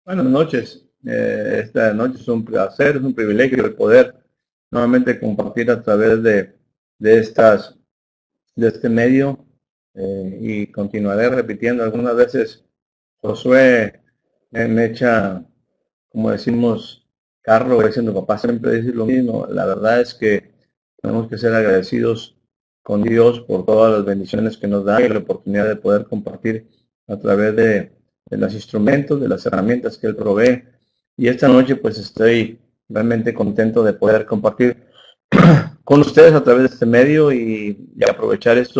Buenas noches. Esta noche es un placer, es un privilegio el poder nuevamente compartir a través de este medio y continuaré repitiendo algunas veces. Josué me echa, como decimos, carro, diciendo papá siempre dice lo mismo. La verdad es que tenemos que ser agradecidos con Dios por todas las bendiciones que nos da y la oportunidad de poder compartir a través de los instrumentos, de las herramientas que Él provee. Y esta noche pues estoy realmente contento de poder compartir con ustedes a través de este medio y aprovechar este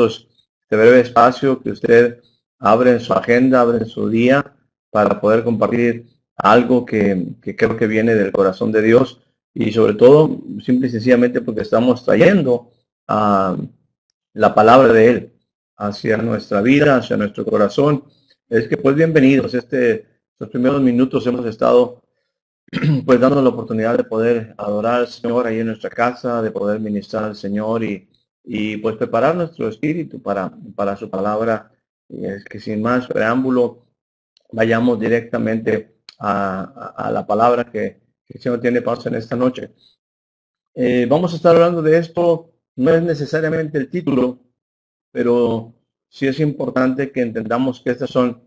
breve espacio que usted abre en su agenda, abre en su día para poder compartir algo que creo que viene del corazón de Dios y sobre todo, simple y sencillamente porque estamos trayendo a la palabra de Él hacia nuestra vida, hacia nuestro corazón. Es que pues bienvenidos. Estos primeros minutos hemos estado pues dando la oportunidad de poder adorar al Señor ahí en nuestra casa, de poder ministrar al Señor y pues preparar nuestro espíritu para su palabra. Y es que sin más preámbulo, vayamos directamente a la palabra que el Señor tiene para nosotros en esta noche. Vamos a estar hablando de esto, no es necesariamente el título, pero sí es importante que entendamos que estas son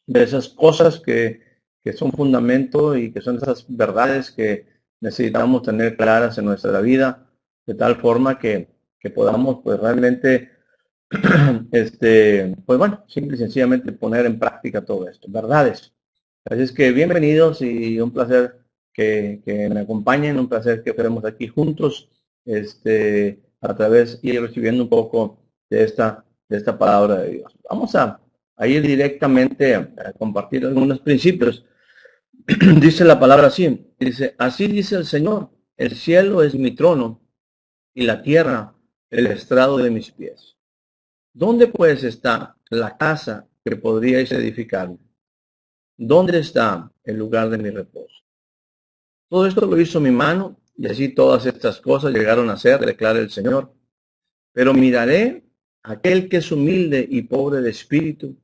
de esas cosas que son fundamento y que son esas verdades que necesitamos tener claras en nuestra vida, de tal forma que podamos pues realmente, pues bueno, simple y sencillamente poner en práctica todo esto, verdades. Así es que bienvenidos y un placer que me acompañen, un placer que estemos aquí juntos, a través y recibiendo un poco de esta palabra de Dios. Vamos a ir directamente a compartir algunos principios. Dice la palabra así, dice, así dice el Señor, el cielo es mi trono y la tierra el estrado de mis pies. ¿Dónde pues está la casa que podríais edificar? ¿Dónde está el lugar de mi reposo? Todo esto lo hizo mi mano, y así todas estas cosas llegaron a ser, declara el Señor. Pero miraré a aquel que es humilde y pobre de espíritu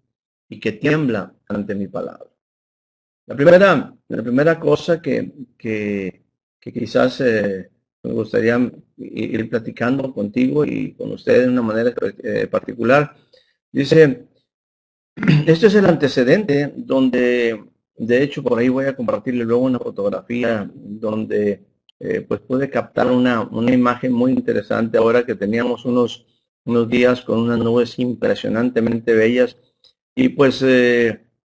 y que tiembla ante mi palabra. La primera cosa que quizás me gustaría ir platicando contigo y con ustedes de una manera particular, dice, este es el antecedente donde, de hecho, por ahí voy a compartirle luego una fotografía donde pues puede captar una imagen muy interesante ahora que teníamos unos días con unas nubes impresionantemente bellas y pues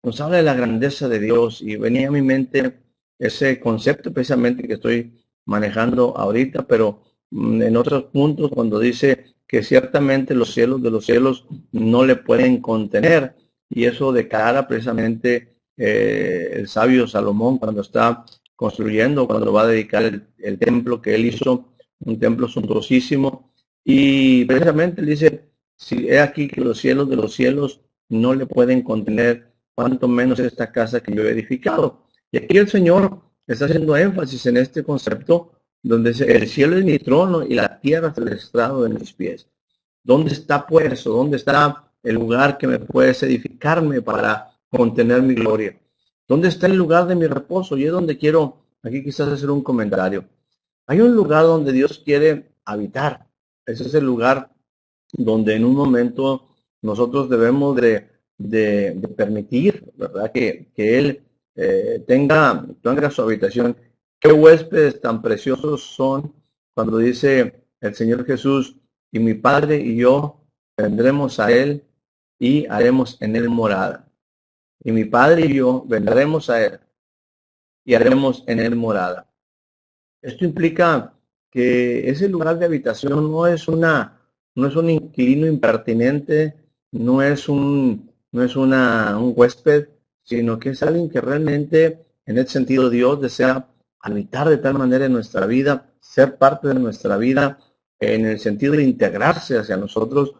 nos habla de la grandeza de Dios y venía a mi mente ese concepto precisamente que estoy manejando ahorita, pero en otros puntos cuando dice que ciertamente los cielos de los cielos no le pueden contener y eso declara precisamente el sabio Salomón cuando está construyendo, cuando va a dedicar el templo que él hizo, un templo suntuosísimo y precisamente él dice, si he aquí que los cielos de los cielos no le pueden contener, cuanto menos esta casa que yo he edificado. Y aquí el Señor está haciendo énfasis en este concepto donde dice, el cielo es mi trono y la tierra es el estrado de mis pies. ¿Dónde está pues, o dónde está el lugar que me puedes edificarme para contener mi gloria? ¿Dónde está el lugar de mi reposo? Y es donde quiero aquí quizás hacer un comentario. Hay un lugar donde Dios quiere habitar. Ese es el lugar donde en un momento nosotros debemos de permitir, ¿verdad? Que Él tenga su habitación. Qué huéspedes tan preciosos son cuando dice el Señor Jesús, y mi Padre y yo vendremos a Él y haremos en Él morada. Y mi Padre y yo vendremos a Él y haremos en Él morada. Esto implica que ese lugar de habitación no es un inquilino impertinente, no es un huésped, sino que es alguien que realmente, en ese sentido, Dios desea habitar de tal manera en nuestra vida, ser parte de nuestra vida, en el sentido de integrarse hacia nosotros.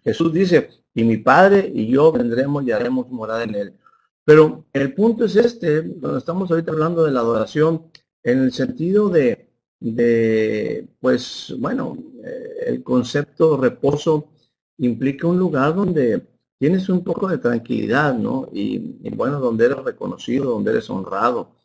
Jesús dice, y mi Padre y yo vendremos y haremos morada en él. Pero el punto es donde estamos ahorita hablando de la adoración, en el sentido pues bueno, el concepto reposo implica un lugar donde tienes un poco de tranquilidad, ¿no? Y bueno, donde eres reconocido, donde eres honrado.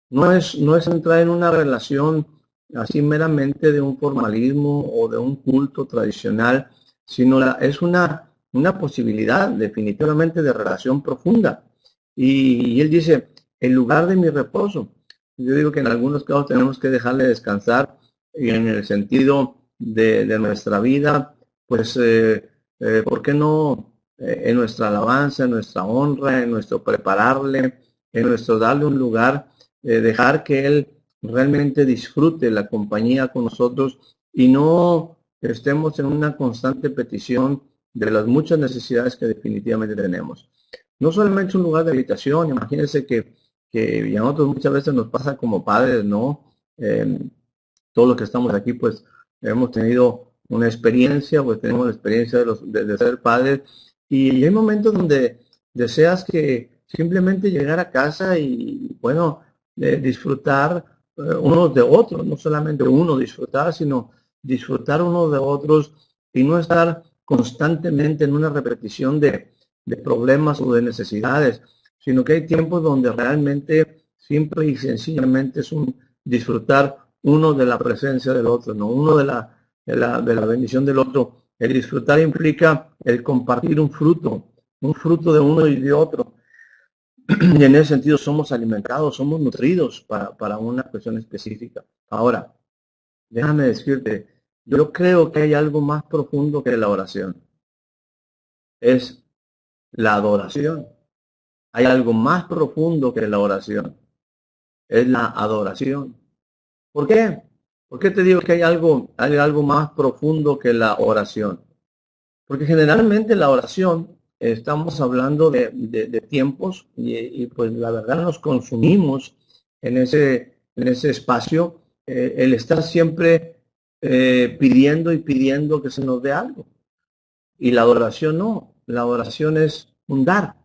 No es entrar en una relación así meramente de un formalismo o de un culto tradicional, sino es una posibilidad definitivamente de relación profunda. Y él dice, el lugar de mi reposo. Yo digo que en algunos casos tenemos que dejarle descansar y en el sentido de nuestra vida, pues, ¿por qué no en nuestra alabanza, en nuestra honra, en nuestro prepararle, en nuestro darle un lugar, dejar que Él realmente disfrute la compañía con nosotros y no estemos en una constante petición de las muchas necesidades que definitivamente tenemos? No solamente un lugar de habitación, imagínense que a nosotros muchas veces nos pasa como padres, ¿no? Todos los que estamos aquí, pues hemos tenido una experiencia, pues tenemos la experiencia de ser padres, y hay momentos donde deseas que simplemente llegar a casa y, bueno, disfrutar unos de otros, no solamente uno disfrutar, sino disfrutar unos de otros y no estar constantemente en una repetición de problemas o de necesidades, sino que hay tiempos donde realmente simple y sencillamente es un disfrutar uno de la presencia del otro, no uno de la bendición del otro. El disfrutar implica el compartir un fruto de uno y de otro. Y en ese sentido somos alimentados, somos nutridos para una cuestión específica. Ahora, déjame decirte, yo creo que hay algo más profundo que la oración. Es la adoración. Hay algo más profundo que la oración. Es la adoración. ¿Por qué? ¿Por qué te digo que hay algo más profundo que la oración? Porque generalmente la oración, estamos hablando de tiempos y pues la verdad nos consumimos en ese espacio, el estar siempre pidiendo y pidiendo que se nos dé algo. Y la adoración no, la adoración es un dar.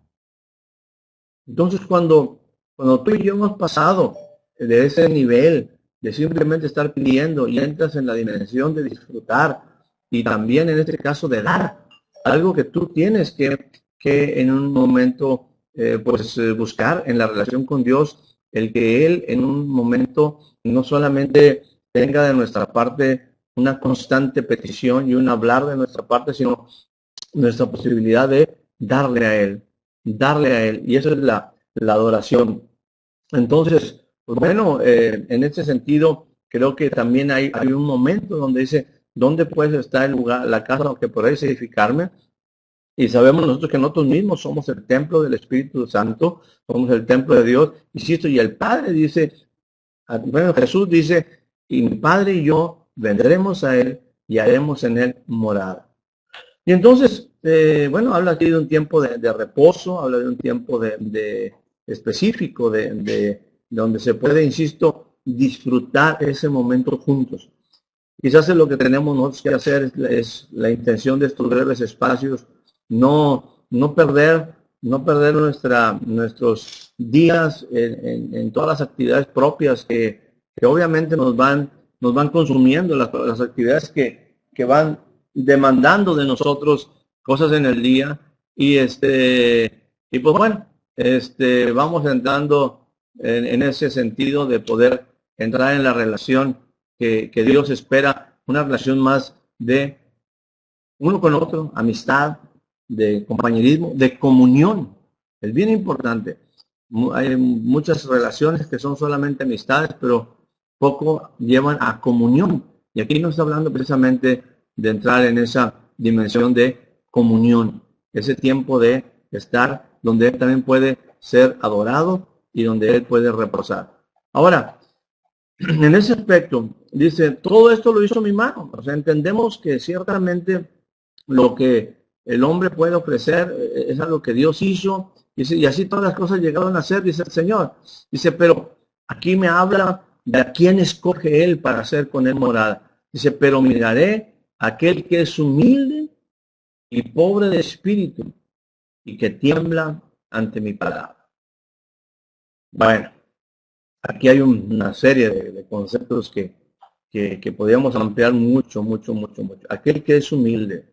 Entonces, cuando tú y yo hemos pasado de ese nivel de simplemente estar pidiendo y entras en la dimensión de disfrutar y también en este caso de dar, algo que tú tienes que en un momento pues buscar en la relación con Dios, el que Él en un momento no solamente tenga de nuestra parte una constante petición y un hablar de nuestra parte, sino nuestra posibilidad de darle a Él, darle a Él. Y eso es la adoración. Entonces, pues bueno, en este sentido, creo que también hay un momento donde dice, ¿dónde pues está el lugar, la casa que podéis edificarme? Y sabemos nosotros que nosotros mismos somos el templo del Espíritu Santo, somos el templo de Dios, insisto, y el Padre dice, bueno, Jesús dice, y mi Padre y yo vendremos a Él y haremos en Él morada. Y entonces, bueno, habla aquí de un tiempo de reposo, habla de un tiempo de específico, de donde se puede, insisto, disfrutar ese momento juntos. Quizás es lo que tenemos nosotros que hacer, es la intención de estos breves espacios, no perder nuestros días en todas las actividades propias que obviamente nos van consumiendo, las actividades que van demandando de nosotros cosas en el día y pues bueno, vamos entrando en ese sentido de poder entrar en la relación que Dios espera, una relación más de uno con otro, amistad, de compañerismo, de comunión. Es bien importante. Hay muchas relaciones que son solamente amistades, pero poco llevan a comunión. Y aquí no está hablando precisamente de entrar en esa dimensión de comunión, ese tiempo de estar donde Él también puede ser adorado y donde Él puede reposar. Ahora, en ese aspecto, dice, todo esto lo hizo mi mano. O sea, entendemos que ciertamente lo que el hombre puede ofrecer es algo que Dios hizo. Dice, y así todas las cosas llegaron a ser, dice el Señor. Dice, pero aquí me habla de a quién escoge Él para hacer con Él morada. Dice, pero miraré a aquel que es humilde y pobre de espíritu y que tiembla ante mi palabra. Bueno, aquí hay una serie de conceptos que podríamos ampliar mucho, mucho, mucho, mucho. Aquel que es humilde.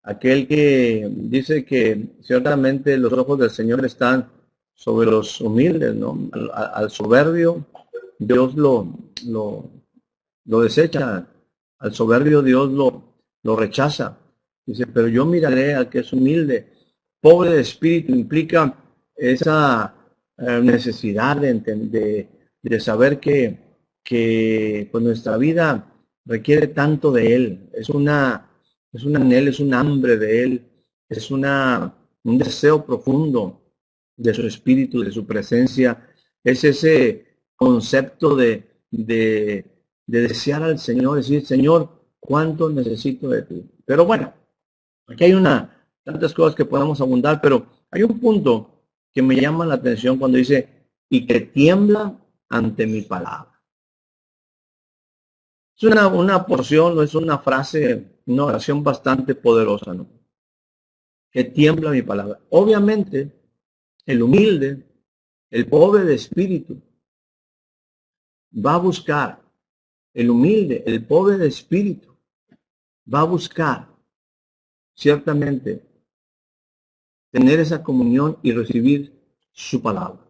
aquel que dice que ciertamente los ojos del Señor están sobre los humildes, ¿no? Al soberbio Dios lo desecha, al soberbio Dios lo rechaza. Dice, pero yo miraré al que es humilde, pobre de espíritu. Implica esa necesidad de saber que pues nuestra vida requiere tanto de Él. Es un anhelo, es un hambre de Él, es un deseo profundo de su espíritu, de su presencia. Es ese concepto de desear al Señor, decir, Señor, cuánto necesito de ti. Pero bueno, aquí hay tantas cosas que podemos abundar, pero hay un punto que me llama la atención cuando dice, y que tiembla ante mi palabra. Es una porción, es una frase, una oración bastante poderosa, ¿no? Que tiembla mi palabra. Obviamente, el humilde, el pobre de espíritu, va a buscar, el humilde, el pobre de espíritu, va a buscar ciertamente tener esa comunión y recibir su palabra.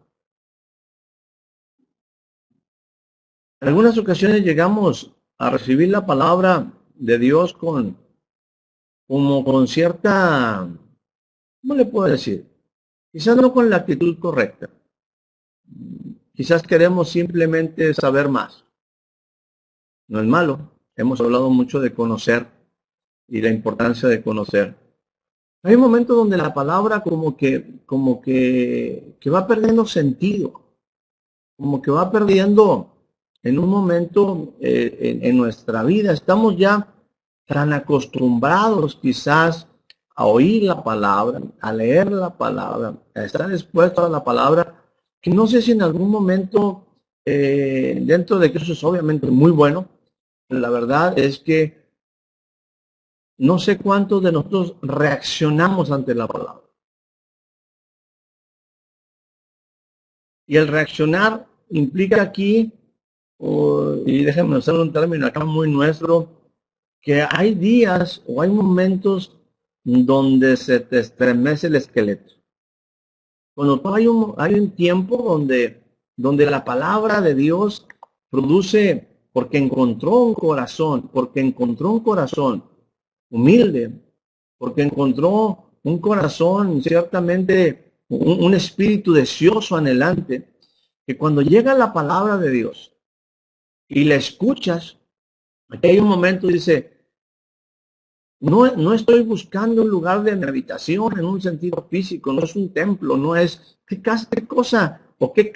En algunas ocasiones llegamos a recibir la palabra de Dios como con cierta, ¿cómo le puedo decir? Quizás no con la actitud correcta. Quizás queremos simplemente saber más. No es malo. Hemos hablado mucho de conocer y la importancia de conocer. Hay un momento donde la palabra que va perdiendo sentido, como que va perdiendo en un momento en nuestra vida. Estamos ya tan acostumbrados quizás a oír la palabra, a leer la palabra, a estar expuestos a la palabra, que no sé si en algún momento, dentro de que eso es obviamente muy bueno, la verdad es que no sé cuántos de nosotros reaccionamos ante la palabra. Y el reaccionar implica aquí, y déjenme usar un término acá muy nuestro, que hay días o hay momentos donde se te estremece el esqueleto. Cuando hay un tiempo donde la palabra de Dios produce, porque encontró un corazón humilde, porque encontró un corazón ciertamente, un espíritu deseoso, anhelante, que cuando llega la palabra de Dios y la escuchas, aquí hay un momento, dice, no estoy buscando un lugar de mi habitación en un sentido físico, no es un templo, no es qué cosa o qué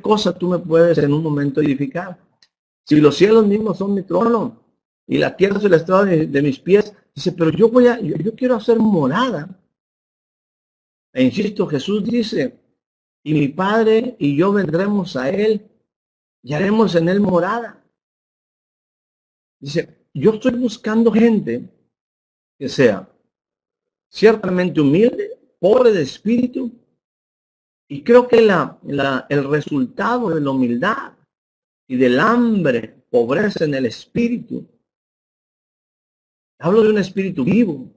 cosa tú me puedes en un momento edificar. Si los cielos mismos son mi trono y la tierra es el estrado de mis pies, dice, pero yo quiero hacer morada. E insisto, Jesús dice, y mi Padre y yo vendremos a Él y haremos en Él morada. Dice, yo estoy buscando gente que sea ciertamente humilde, pobre de espíritu, y creo que el resultado de la humildad y del hambre, pobreza en el espíritu, hablo de un espíritu vivo,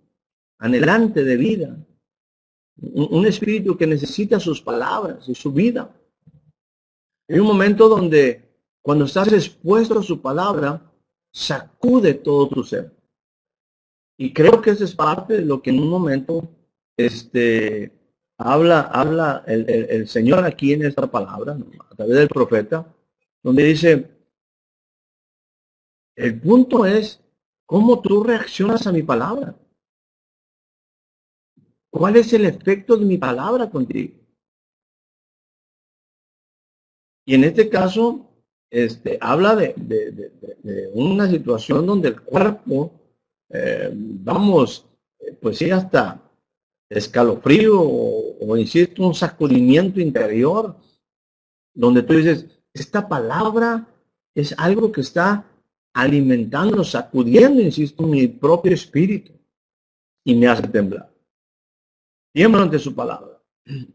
anhelante de vida, un espíritu que necesita sus palabras y su vida. Hay un momento donde cuando estás expuesto a su palabra, sacude todo tu ser. Y creo que eso es parte de lo que en un momento habla el Señor aquí en esta palabra, ¿no? A través del profeta, donde dice, el punto es cómo tú reaccionas a mi palabra. ¿Cuál es el efecto de mi palabra contigo? Y en este caso, habla de una situación donde el cuerpo, pues sí, hasta escalofrío o insisto, un sacudimiento interior, donde tú dices, esta palabra es algo que está alimentando, sacudiendo, insisto, mi propio espíritu y me hace temblar. Tiemblo ante su palabra.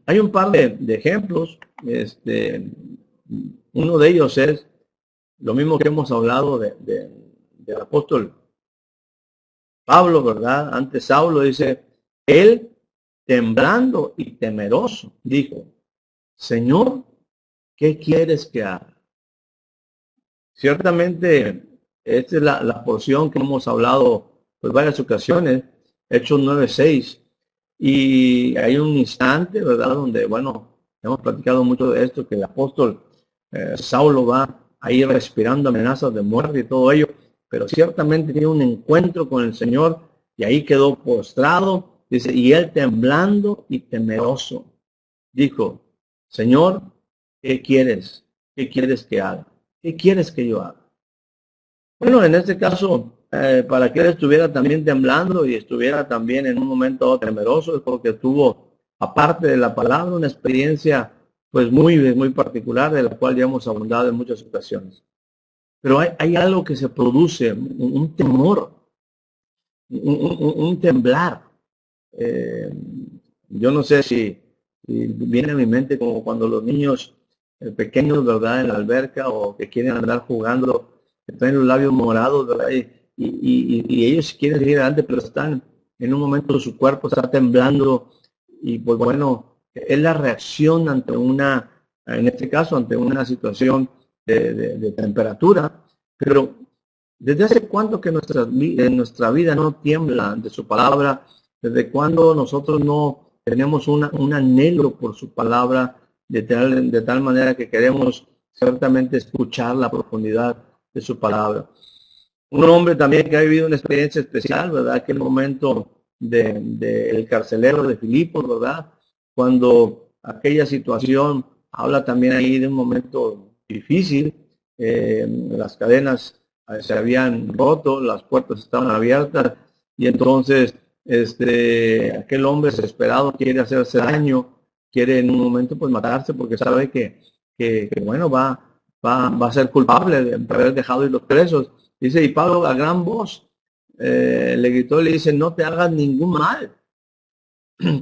Hay un par de ejemplos. Uno de ellos es lo mismo que hemos hablado del apóstol Pablo, ¿verdad? Antes Saulo dice, él temblando y temeroso, dijo, Señor, ¿qué quieres que haga? Ciertamente, esta es la porción que hemos hablado por varias ocasiones, Hechos 9:6, y hay un instante, ¿verdad? Donde, bueno, hemos platicado mucho de esto, que el apóstol Saulo va ahí respirando amenazas de muerte y todo ello, pero ciertamente tiene un encuentro con el Señor y ahí quedó postrado, dice, y él temblando y temeroso, dijo, Señor, ¿qué quieres? ¿Qué quieres que haga? ¿Qué quieres que yo haga? Bueno, en este caso, para que él estuviera también temblando y estuviera también en un momento temeroso, es porque tuvo, aparte de la palabra, una experiencia pues muy particular, de la cual ya hemos abundado en muchas ocasiones. Pero hay algo que se produce, un temor, un temblar. Eh, yo no sé si viene a mi mente como cuando los niños pequeños, ¿verdad? En la alberca o que quieren andar jugando, que traen los labios morados, ¿verdad? Y ellos quieren seguir adelante, pero están en un momento su cuerpo está temblando y pues bueno, es la reacción ante una, en este caso, ante una situación de temperatura, pero ¿desde hace cuánto que en nuestra vida no tiembla ante su palabra? ¿Desde cuándo nosotros no tenemos un anhelo por su palabra de tal manera que queremos ciertamente escuchar la profundidad de su palabra? Un hombre también que ha vivido una experiencia especial, ¿verdad? Aquel momento del carcelero de Filipos, ¿verdad? Cuando aquella situación habla también ahí de un momento difícil, las cadenas se habían roto, las puertas estaban abiertas y entonces aquel hombre desesperado quiere hacerse daño, quiere en un momento pues matarse porque sabe que bueno, va a ser culpable de haber dejado ir los presos. Dice, y Pablo a gran voz le gritó y le dice, no te hagas ningún mal,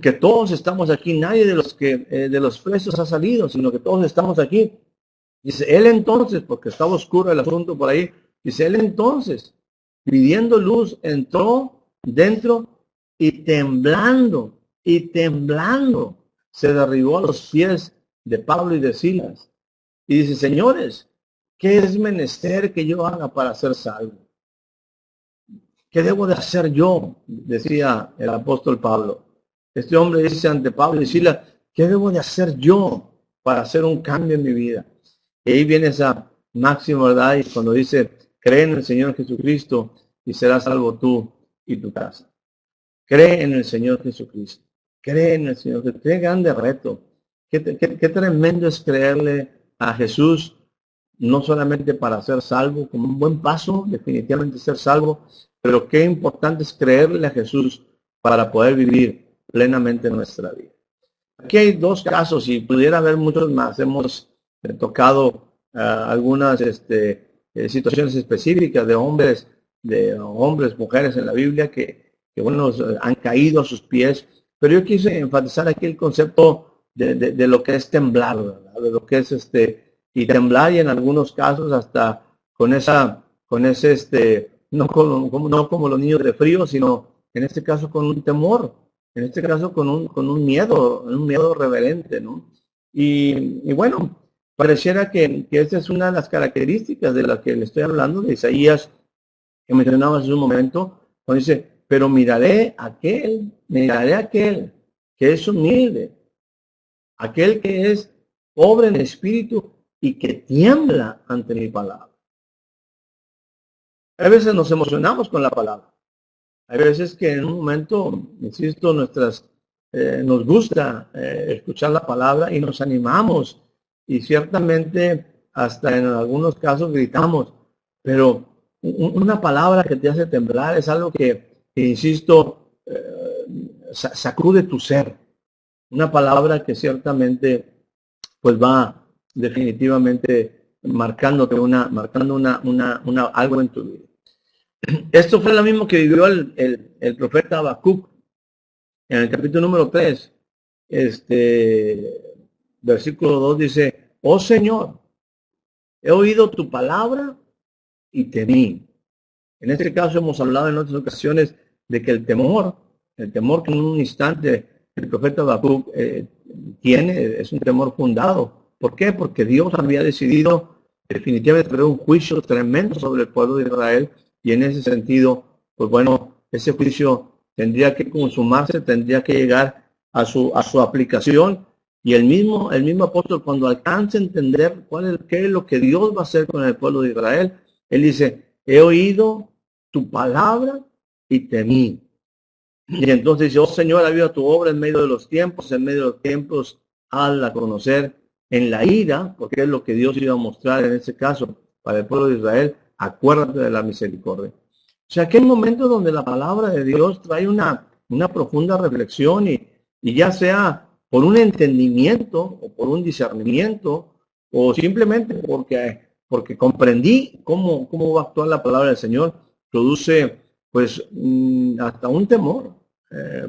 que todos estamos aquí, nadie de los presos ha salido, sino que todos estamos aquí. Dice, él entonces, porque estaba oscuro el asunto por ahí, dice, él entonces, pidiendo luz, entró dentro y temblando, se derribó a los pies de Pablo y de Silas. Y dice, señores, ¿qué es menester que yo haga para ser salvo? ¿Qué debo de hacer yo? Decía el apóstol Pablo. Este hombre dice ante Pablo y Silas, ¿qué debo de hacer yo para hacer un cambio en mi vida? Y ahí viene esa máxima verdad y cuando dice, cree en el Señor Jesucristo y serás salvo tú y tu casa. Cree en el Señor Jesucristo. Cree en el Señor Jesucristo. Qué grande reto. Qué tremendo es creerle a Jesús, no solamente para ser salvo, como un buen paso, definitivamente ser salvo, pero qué importante es creerle a Jesús para poder vivir plenamente nuestra vida. Aquí hay dos casos y pudiera haber muchos más. Hemos tocado algunas situaciones específicas de hombres, mujeres en la Biblia que bueno, han caído a sus pies. Pero yo quise enfatizar aquí el concepto de lo que es temblar, ¿verdad? De lo que es y temblar y en algunos casos hasta con ese no como los niños de frío, sino en este caso con un temor, en este caso con un miedo reverente, ¿no? Y bueno, pareciera que esta es una de las características de las que le estoy hablando, de Isaías, que mencionaba hace un momento, cuando dice, pero miraré a aquel que es humilde, aquel que es pobre en espíritu y que tiembla ante mi palabra. A veces nos emocionamos con la palabra. Hay veces que en un momento, insisto, nos gusta escuchar la palabra y nos animamos y ciertamente hasta en algunos casos gritamos, pero una palabra que te hace temblar es algo que insisto, sacude tu ser. Una palabra que ciertamente pues va definitivamente marcando algo en tu vida. Esto fue lo mismo que vivió el profeta Habacuc en el capítulo número 3. Versículo 2 dice, oh Señor, he oído tu palabra y temí. En este caso hemos hablado en otras ocasiones de que el temor que en un instante el profeta Habacuc tiene, es un temor fundado. ¿Por qué? Porque Dios había decidido definitivamente traer un juicio tremendo sobre el pueblo de Israel, y en ese sentido, pues bueno, ese juicio tendría que consumarse, tendría que llegar a su aplicación, y el mismo apóstol, cuando alcanza a entender qué es lo que Dios va a hacer con el pueblo de Israel, él dice: he oído tu palabra y temí. Y entonces dice: oh Señor, ha habido tu obra en medio de los tiempos, hazla conocer en la ira, porque es lo que Dios iba a mostrar en este caso para el pueblo de Israel. Acuérdate de la misericordia. O sea, que hay momentos donde la palabra de Dios trae una profunda reflexión, y ya sea por un entendimiento o por un discernimiento, o simplemente porque comprendí cómo va a actuar la palabra del Señor, produce pues hasta un temor,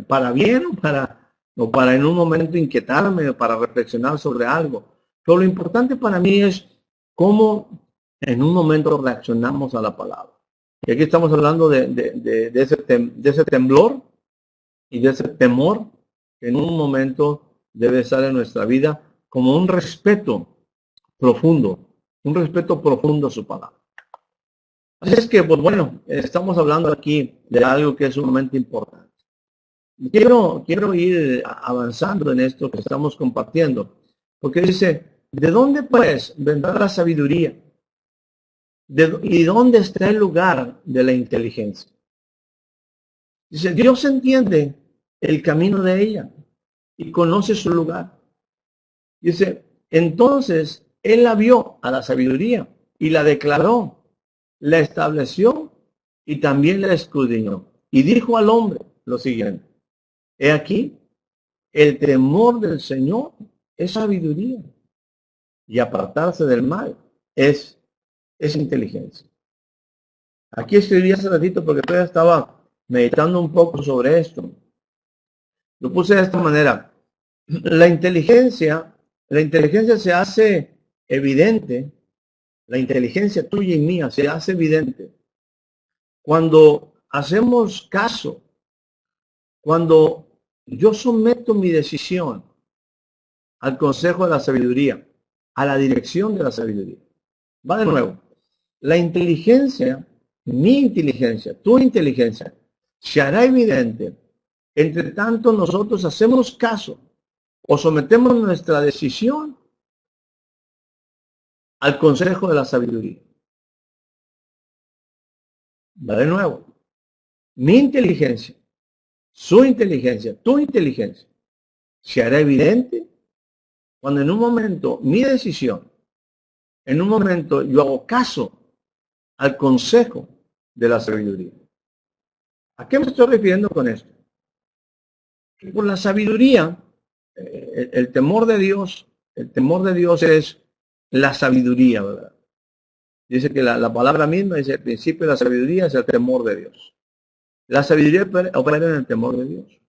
para bien o para en un momento inquietarme, o para reflexionar sobre algo. Pero lo importante para mí es cómo en un momento reaccionamos a la palabra. Y aquí estamos hablando de ese temblor y de ese temor que en un momento debe estar en nuestra vida, como un respeto profundo a su palabra. Así es que, pues bueno, estamos hablando aquí de algo que es sumamente importante. Quiero ir avanzando en esto que estamos compartiendo, porque dice: ¿de dónde pues vendrá la sabiduría? ¿Y dónde está el lugar de la inteligencia? Dice: Dios entiende el camino de ella y conoce su lugar. Dice: entonces Él la vio a la sabiduría y la declaró, la estableció y también la escudriñó. Y dijo al hombre lo siguiente: he aquí, el temor del Señor es sabiduría, y apartarse del mal es inteligencia. Aquí escribí hace ratito porque todavía estaba meditando un poco sobre esto. Lo puse de esta manera: la inteligencia se hace evidente, la inteligencia tuya y mía se hace evidente cuando hacemos caso, cuando yo someto mi decisión al consejo de la sabiduría, a la dirección de la sabiduría. Va de nuevo. La inteligencia, mi inteligencia, tu inteligencia, se hará evidente entre tanto nosotros hacemos caso o sometemos nuestra decisión al consejo de la sabiduría. Va de nuevo. Mi inteligencia, su inteligencia, tu inteligencia, se hará evidente cuando en un momento mi decisión, en un momento yo hago caso al consejo de la sabiduría. ¿A qué me estoy refiriendo con esto? Por la sabiduría, el temor de Dios es la sabiduría, ¿verdad? Dice que la palabra misma dice: el principio de la sabiduría es el temor de Dios. La sabiduría opera en el temor de Dios.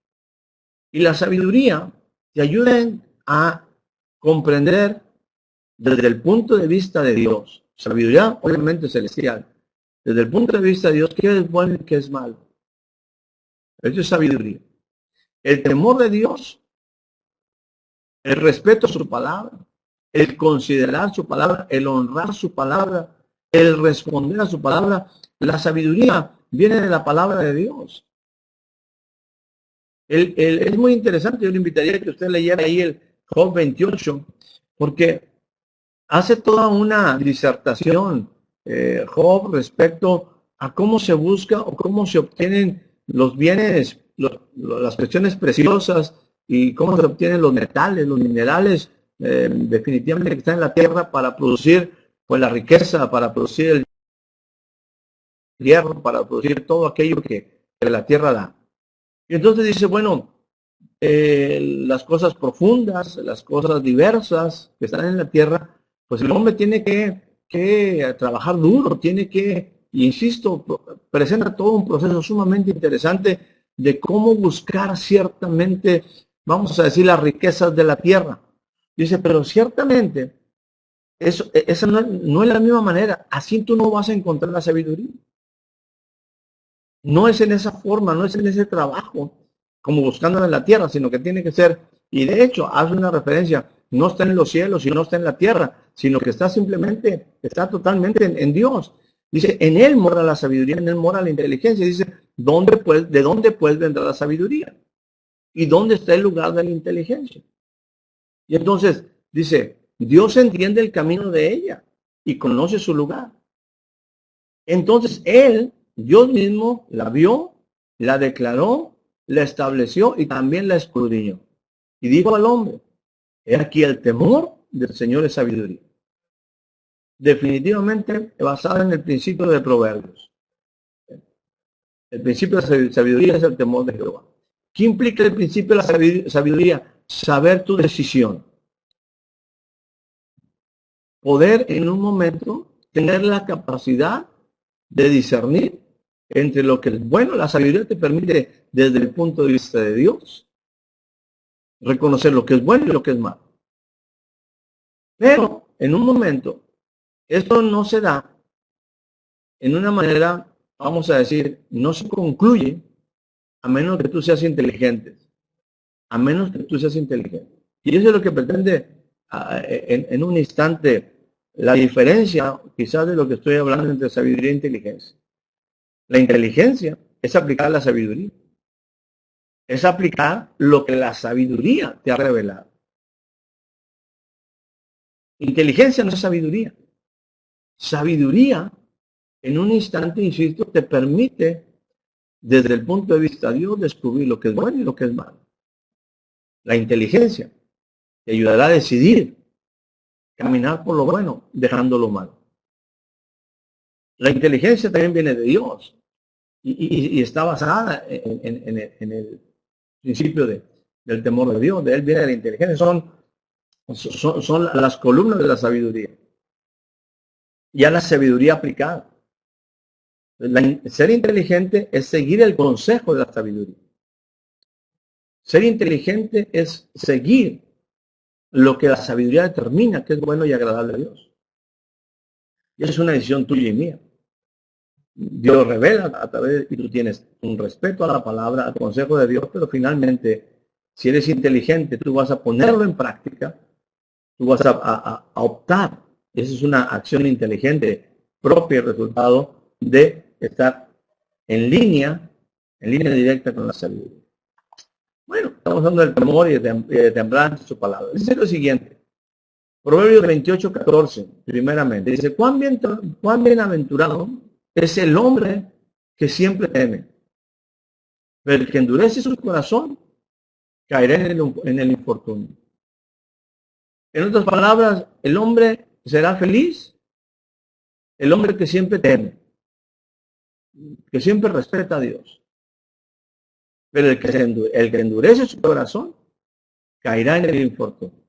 Y la sabiduría te ayuda a comprender desde el punto de vista de Dios. Sabiduría obviamente celestial. Desde el punto de vista de Dios, qué es bueno y qué es malo. Eso es sabiduría. El temor de Dios, el respeto a su palabra, el considerar su palabra, el honrar su palabra, el responder a su palabra. La sabiduría viene de la palabra de Dios. Es muy interesante. Yo le invitaría a que usted leyera ahí el Job 28, porque hace toda una disertación, Job, respecto a cómo se busca o cómo se obtienen los bienes, las cuestiones preciosas, y cómo se obtienen los metales, los minerales, definitivamente que están en la tierra para producir pues la riqueza, para producir el hierro, para producir todo aquello que la tierra da. Y entonces dice: bueno, las cosas profundas, las cosas diversas que están en la tierra, pues el hombre tiene que trabajar duro, y insisto, presenta todo un proceso sumamente interesante de cómo buscar ciertamente, vamos a decir, las riquezas de la tierra. Dice: pero ciertamente, esa no es la misma manera. Así tú no vas a encontrar la sabiduría. No es en esa forma, no es en ese trabajo, como buscándolo en la tierra, sino que tiene que ser, y de hecho, hace una referencia, no está en los cielos y no está en la tierra, sino que está simplemente, está totalmente en Dios. Dice, en Él mora la sabiduría, en Él mora la inteligencia. Dice, ¿de dónde pues vendrá la sabiduría? ¿Y dónde está el lugar de la inteligencia? Y entonces, dice, Dios entiende el camino de ella y conoce su lugar. Entonces Él, Dios mismo, la vio, la declaró, la estableció y también la escudriñó. Y dijo al hombre, he aquí el temor del Señor es sabiduría. Definitivamente basada en el principio de Proverbios. El principio de sabiduría es el temor de Jehová. ¿Qué implica el principio de la sabiduría? Saber tu decisión. Poder en un momento tener la capacidad de discernir entre lo que es bueno. La sabiduría te permite, desde el punto de vista de Dios, reconocer lo que es bueno y lo que es malo. Pero en un momento, esto no se da en una manera, vamos a decir, no se concluye a menos que tú seas inteligente. A menos que tú seas inteligente. Y eso es lo que pretende en un instante la diferencia, quizás de lo que estoy hablando entre sabiduría e inteligencia. La inteligencia es aplicar la sabiduría. Es aplicar lo que la sabiduría te ha revelado. Inteligencia no es sabiduría. Sabiduría, en un instante, insisto, te permite, desde el punto de vista de Dios, descubrir lo que es bueno y lo que es malo. La inteligencia te ayudará a decidir caminar por lo bueno, dejando lo malo. La inteligencia también viene de Dios y está basada en el principio del temor de Dios. De Él viene la inteligencia. Son las columnas de la sabiduría. Ya la sabiduría aplicada. Ser inteligente es seguir el consejo de la sabiduría. Ser inteligente es seguir lo que la sabiduría determina que es bueno y agradable a Dios. Y esa es una decisión tuya y mía. Dios revela a través, y tú tienes un respeto a la palabra, al consejo de Dios, pero finalmente, si eres inteligente, tú vas a ponerlo en práctica, tú vas a optar. Esa es una acción inteligente propia y resultado de estar en línea directa con la sabiduría. Bueno, estamos hablando del temor y de temblar ante su palabra. Dice lo siguiente, Proverbios 28:14, primeramente, dice, cuán bienaventurado es el hombre que siempre teme, pero el que endurece su corazón caerá en el infortunio. En otras palabras, el hombre será feliz, el hombre que siempre teme, que siempre respeta a Dios. Pero el que endurece su corazón caerá en el infortunio.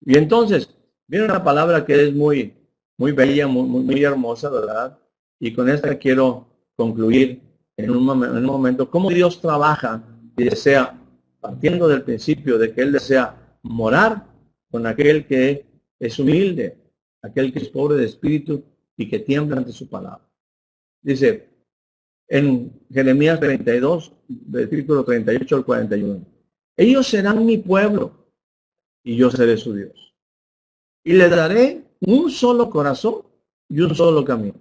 Y entonces, viene una palabra que es muy, muy bella, muy hermosa, ¿verdad? Y con esta quiero concluir en un momento cómo Dios trabaja y desea, partiendo del principio de que Él desea morar con aquel que es humilde, aquel que es pobre de espíritu y que tiembla ante su palabra. Dice en Jeremías 32, versículo 38 al 41, ellos serán mi pueblo y yo seré su Dios. Y le daré un solo corazón y un solo camino,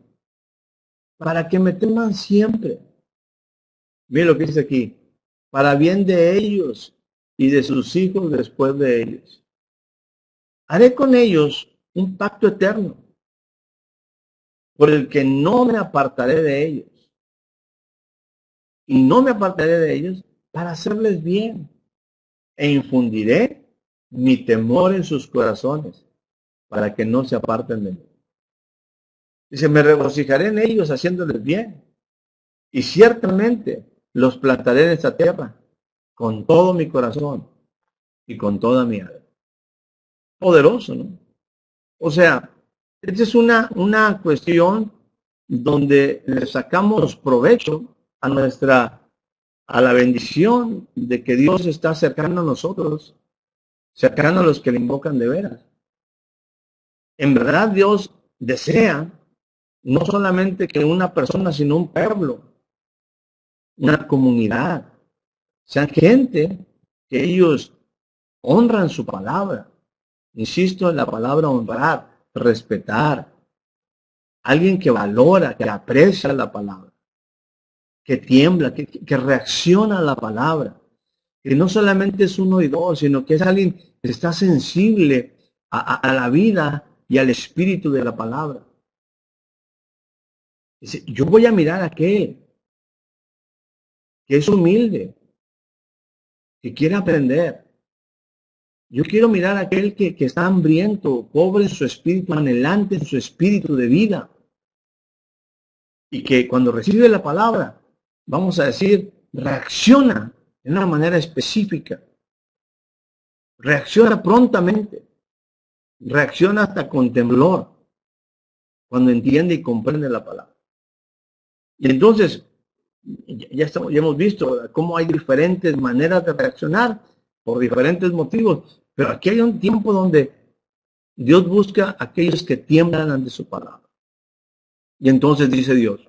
para que me teman siempre. Mira lo que dice aquí, para bien de ellos y de sus hijos después de ellos. Haré con ellos un pacto eterno, por el que no me apartaré de ellos. Y no me apartaré de ellos para hacerles bien. E infundiré mi temor en sus corazones, para que no se aparten de mí. Dice, me regocijaré en ellos haciéndoles bien. Y ciertamente los plantaré en esta tierra con todo mi corazón y con toda mi alma. Poderoso, ¿no? O sea, esta es una cuestión donde le sacamos provecho a la bendición de que Dios está cercano a nosotros, cercano a los que le invocan de veras. En verdad Dios desea no solamente que una persona, sino un pueblo una comunidad, sean gente que ellos honran su palabra. Insisto en la palabra honrar, respetar. Alguien que valora, que aprecia la palabra, que tiembla, que reacciona a la palabra. Que no solamente es un oidor, sino que es alguien que está sensible a la vida y al espíritu de la palabra. Dice, yo voy a mirar a aquel que es humilde, que quiere aprender. Yo quiero mirar a aquel que está hambriento, pobre en su espíritu, anhelante en su espíritu de vida. Y que cuando recibe la palabra, vamos a decir, reacciona de una manera específica. Reacciona prontamente. Reacciona hasta con temblor cuando entiende y comprende la palabra. Y entonces, ya hemos visto cómo hay diferentes maneras de reaccionar por diferentes motivos, pero aquí hay un tiempo donde Dios busca a aquellos que tiemblan ante su palabra. Y entonces dice Dios,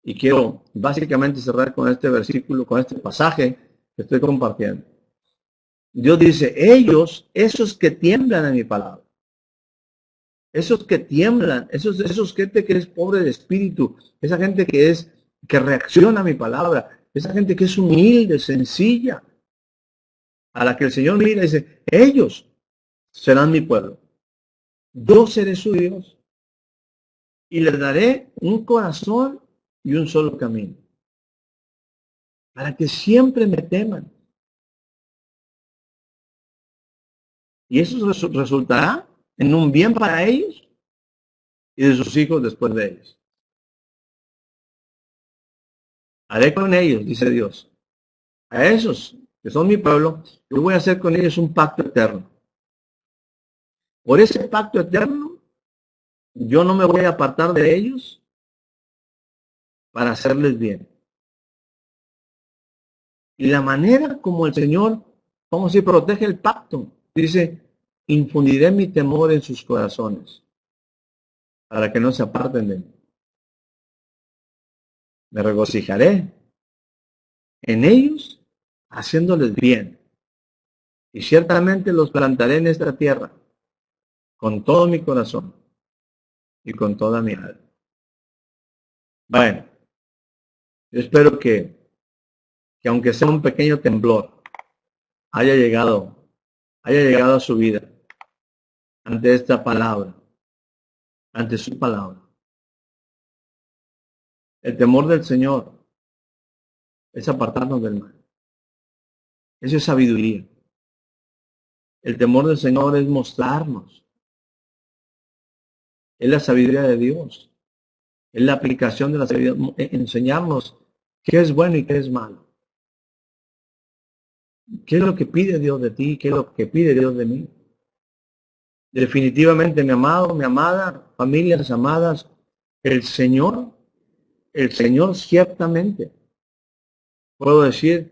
y quiero básicamente cerrar con este versículo, con este pasaje que estoy compartiendo. Dios dice, ellos, esos que tiemblan a mi palabra, esos que tiemblan, esos gente que es pobre de espíritu, esa gente que reacciona a mi palabra, esa gente que es humilde, sencilla, a la que el Señor mira y dice, ellos serán mi pueblo. Yo seré su Dios y les daré un corazón y un solo camino, para que siempre me teman. Y eso resultará en un bien para ellos y de sus hijos después de ellos. Haré con ellos, dice Dios, a esos que son mi pueblo, yo voy a hacer con ellos un pacto eterno. Por ese pacto eterno, yo no me voy a apartar de ellos para hacerles bien. Y la manera como el Señor, como si protege el pacto, dice, infundiré mi temor en sus corazones para que no se aparten de mí. Me regocijaré en ellos haciéndoles bien. Y ciertamente los plantaré en esta tierra con todo mi corazón y con toda mi alma. Bueno, yo espero que aunque sea un pequeño temblor, haya llegado a su vida ante esta palabra, ante su palabra. El temor del Señor es apartarnos del mal. Eso es sabiduría. El temor del Señor es mostrarnos. Es la sabiduría de Dios. Es la aplicación de la sabiduría. Enseñarnos qué es bueno y qué es malo. ¿Qué es lo que pide Dios de ti? ¿Qué es lo que pide Dios de mí? Definitivamente, mi amado, mi amada, familias amadas, el Señor ciertamente, puedo decir,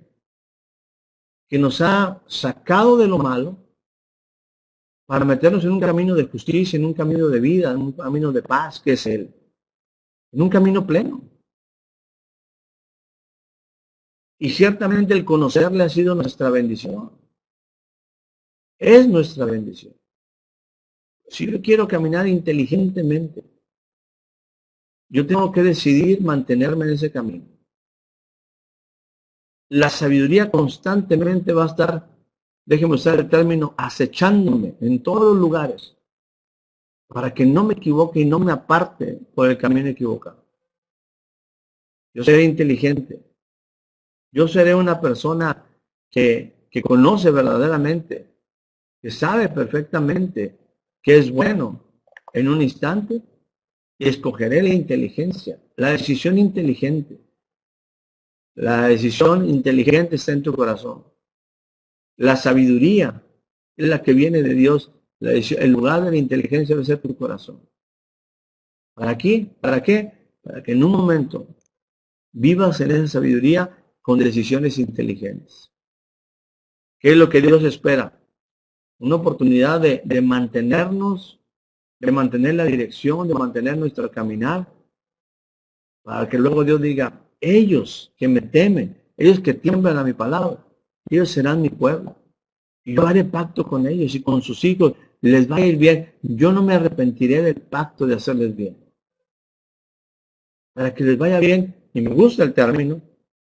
que nos ha sacado de lo malo para meternos en un camino de justicia, en un camino de vida, en un camino de paz, que es Él, en un camino pleno. Y ciertamente el conocerle ha sido nuestra bendición. Es nuestra bendición. Si yo quiero caminar inteligentemente, yo tengo que decidir mantenerme en ese camino. La sabiduría constantemente va a estar, déjeme usar el término, acechándome en todos los lugares para que no me equivoque y no me aparte por el camino equivocado. Yo seré inteligente. Yo seré una persona que conoce verdaderamente, que sabe perfectamente qué es bueno en un instante y escogeré la inteligencia, la decisión inteligente. La decisión inteligente está en tu corazón. La sabiduría es la que viene de Dios. El lugar de la inteligencia debe ser tu corazón. ¿Para qué? ¿Para qué? Para que en un momento vivas en esa sabiduría con decisiones inteligentes. ¿Qué es lo que Dios espera? Una oportunidad de mantenernos, de mantener la dirección, de mantener nuestro caminar, para que luego Dios diga, ellos que me temen, ellos que tiemblan a mi palabra, ellos serán mi pueblo. Y yo haré pacto con ellos y con sus hijos, les va a ir bien. Yo no me arrepentiré del pacto de hacerles bien. Para que les vaya bien, y me gusta el término,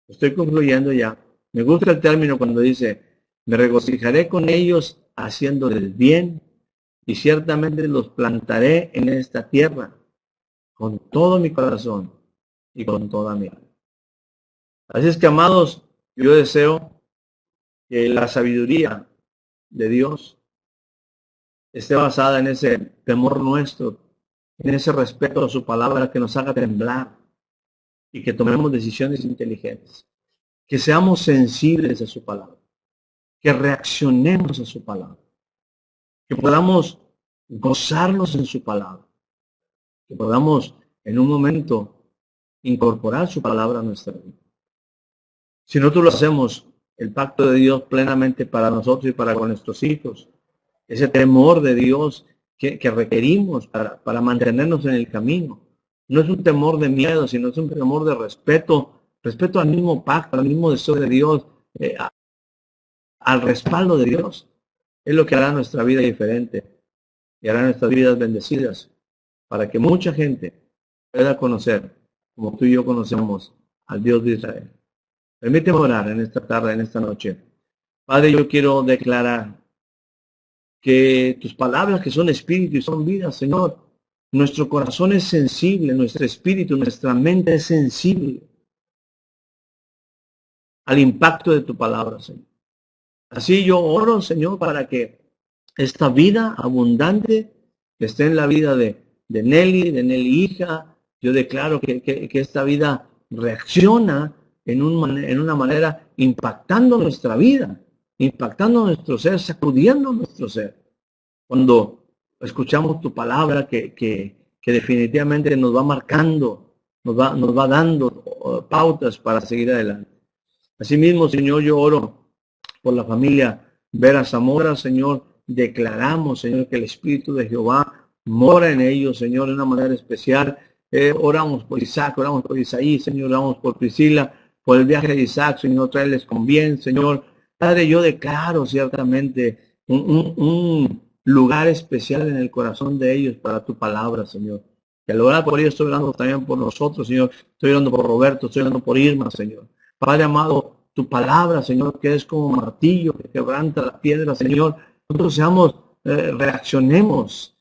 estoy concluyendo ya, me gusta el término cuando dice, me regocijaré con ellos haciéndoles bien, y ciertamente los plantaré en esta tierra, con todo mi corazón y con toda mi alma. Así es que, amados, yo deseo que la sabiduría de Dios esté basada en ese temor nuestro, en ese respeto a su palabra que nos haga temblar y que tomemos decisiones inteligentes, que seamos sensibles a su palabra, que reaccionemos a su palabra, que podamos gozarnos en su palabra, que podamos en un momento incorporar su palabra a nuestra vida. Si nosotros lo hacemos, el pacto de Dios plenamente para nosotros y para con nuestros hijos, ese temor de Dios que requerimos para mantenernos en el camino. No es un temor de miedo, sino es un temor de respeto, respeto al mismo pacto, al mismo deseo de Dios, al respaldo de Dios. Es lo que hará nuestra vida diferente y hará nuestras vidas bendecidas para que mucha gente pueda conocer, como tú y yo conocemos, al Dios de Israel. Permíteme orar en esta tarde, en esta noche. Padre, yo quiero declarar que tus palabras que son espíritu y son vida, Señor, nuestro corazón es sensible, nuestro espíritu, nuestra mente es sensible al impacto de tu palabra, Señor. Así yo oro, Señor, para que esta vida abundante que esté en la vida de Nelly hija, yo declaro que esta vida reacciona en una manera impactando nuestra vida, impactando nuestro ser, sacudiendo nuestro ser. Cuando escuchamos tu palabra que definitivamente nos va marcando, nos va dando pautas para seguir adelante. Asimismo, Señor, yo oro por la familia Vera Zamora, Señor, declaramos, Señor, que el Espíritu de Jehová mora en ellos, Señor, de una manera especial. Oramos por Isaac, oramos por Isaí, Señor, oramos por Priscila, por el viaje de Isaac, Señor, tráeles con bien, Señor. Padre, yo declaro ciertamente un lugar especial en el corazón de ellos para tu palabra, Señor. Que al orar por ellos estoy orando también por nosotros, Señor. Estoy orando por Roberto, estoy orando por Irma, Señor. Padre amado, tu palabra, Señor, que es como martillo que quebranta la piedra, Señor. Nosotros seamos, reaccionemos.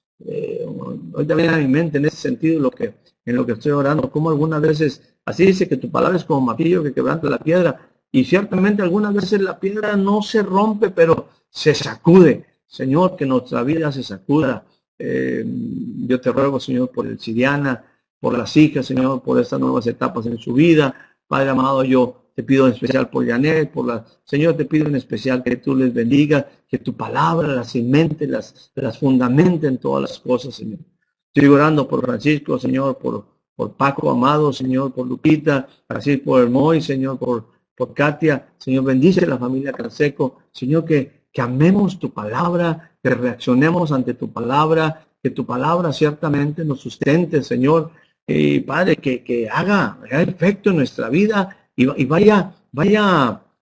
Hoy también a mi mente en ese sentido en lo que estoy orando, como algunas veces, así dice que tu palabra es como martillo que quebranta la piedra. Y ciertamente algunas veces la piedra no se rompe, pero se sacude. Señor, que nuestra vida se sacuda. Yo te ruego, Señor, por el Siriana, por las hijas, Señor, por estas nuevas etapas en su vida. Padre amado, yo te pido en especial por Janet, Señor, te pido en especial que tú les bendigas, que tu palabra las cimente, las fundamente en todas las cosas, Señor. Estoy orando por Francisco, Señor, por Paco amado, Señor, por Lupita, así por el Moy, Señor, por Katia. Señor, bendice a la familia Canseco. Señor, que amemos tu palabra, que reaccionemos ante tu palabra, que tu palabra ciertamente nos sustente, Señor. Padre, que haga efecto en nuestra vida y vaya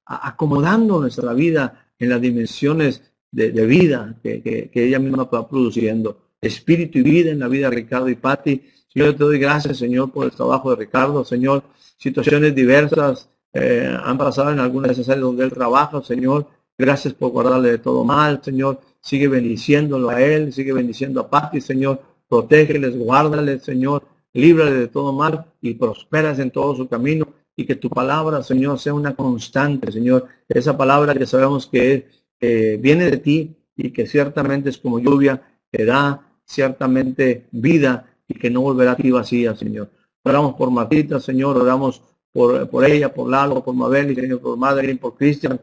acomodando nuestra vida en las dimensiones de vida que ella misma va produciendo. Espíritu y vida en la vida de Ricardo y Patti. Señor, te doy gracias, Señor, por el trabajo de Ricardo. Señor, situaciones diversas han pasado en algunas de esas áreas donde él trabaja, Señor. Gracias por guardarle de todo mal, Señor. Sigue bendiciéndolo a él, sigue bendiciendo a Patti, Señor. Protégeles, guárdales, Señor. Líbrale de todo mal y prosperas en todo su camino. Y que tu palabra, Señor, sea una constante, Señor. Esa palabra que sabemos que viene de ti y que ciertamente es como lluvia, que da ciertamente vida y que no volverá a ti vacía, Señor. Oramos por Martita, Señor. Oramos por ella, por Lalo, por Mabel, y Señor, por Madeline, por Cristian.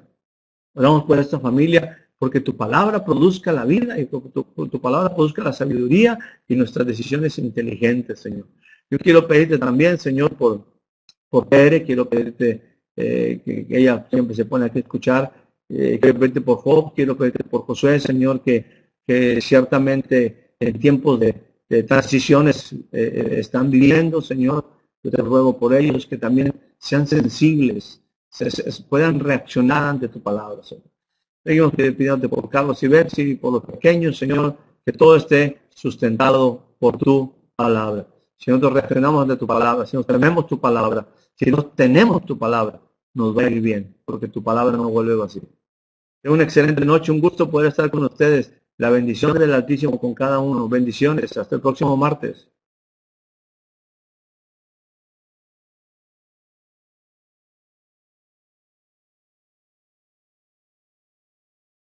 Oramos por esta familia, porque tu palabra produzca la vida y porque tu palabra produzca la sabiduría y nuestras decisiones inteligentes, Señor. Yo quiero pedirte también, Señor, por Pere, quiero pedirte que ella siempre se pone aquí a escuchar. Quiero pedirte por Job, quiero pedirte por Josué, Señor, que ciertamente en tiempos de transiciones están viviendo, Señor. Yo te ruego por ellos que también sean sensibles, puedan reaccionar ante tu palabra, Señor. Seguimos pidiéndote por Carlos y Betsy, por los pequeños, Señor, que todo esté sustentado por tu palabra. Si nosotros reaccionamos ante tu palabra, si nos tememos tu palabra, si no tenemos tu palabra, nos va a ir bien, porque tu palabra no vuelve vacía. Es una excelente noche, un gusto poder estar con ustedes. La bendición del Altísimo con cada uno. Bendiciones. Hasta el próximo martes.